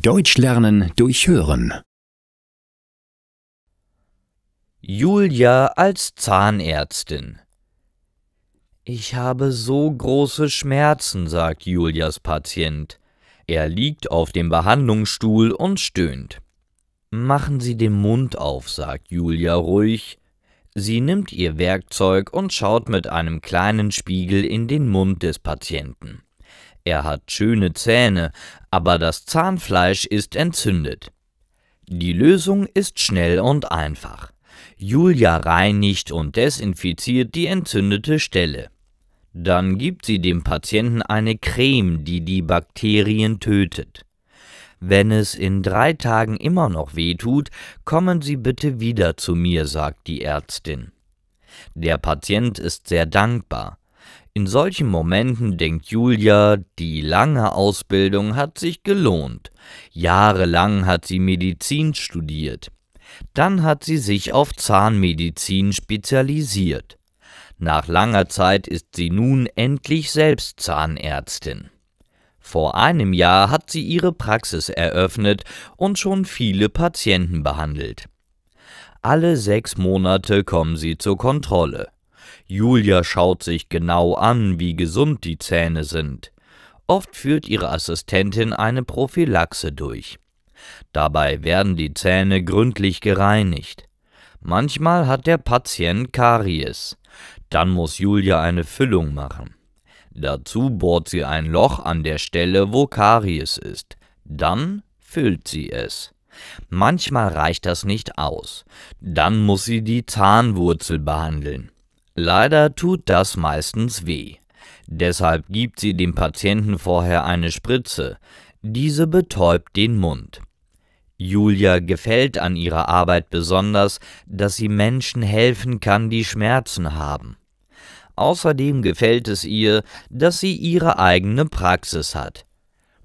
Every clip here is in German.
Deutsch lernen durch Hören. Julia als Zahnärztin. Ich habe so große Schmerzen, sagt Julias Patient. Er liegt auf dem Behandlungsstuhl und stöhnt. Machen Sie den Mund auf, sagt Julia ruhig. Sie nimmt ihr Werkzeug und schaut mit einem kleinen Spiegel in den Mund des Patienten. Er hat schöne Zähne, aber das Zahnfleisch ist entzündet. Die Lösung ist schnell und einfach. Julia reinigt und desinfiziert die entzündete Stelle. Dann gibt sie dem Patienten eine Creme, die die Bakterien tötet. Wenn es in 3 Tagen immer noch weh tut, kommen Sie bitte wieder zu mir, sagt die Ärztin. Der Patient ist sehr dankbar. In solchen Momenten denkt Julia, die lange Ausbildung hat sich gelohnt. Jahrelang hat sie Medizin studiert. Dann hat sie sich auf Zahnmedizin spezialisiert. Nach langer Zeit ist sie nun endlich selbst Zahnärztin. Vor einem Jahr hat sie ihre Praxis eröffnet und schon viele Patienten behandelt. Alle 6 Monate kommen sie zur Kontrolle. Julia schaut sich genau an, wie gesund die Zähne sind. Oft führt ihre Assistentin eine Prophylaxe durch. Dabei werden die Zähne gründlich gereinigt. Manchmal hat der Patient Karies. Dann muss Julia eine Füllung machen. Dazu bohrt sie ein Loch an der Stelle, wo Karies ist. Dann füllt sie es. Manchmal reicht das nicht aus. Dann muss sie die Zahnwurzel behandeln. Leider tut das meistens weh. Deshalb gibt sie dem Patienten vorher eine Spritze. Diese betäubt den Mund. Julia gefällt an ihrer Arbeit besonders, dass sie Menschen helfen kann, die Schmerzen haben. Außerdem gefällt es ihr, dass sie ihre eigene Praxis hat.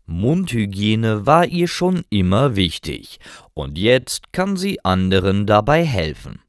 Mundhygiene war ihr schon immer wichtig und jetzt kann sie anderen dabei helfen.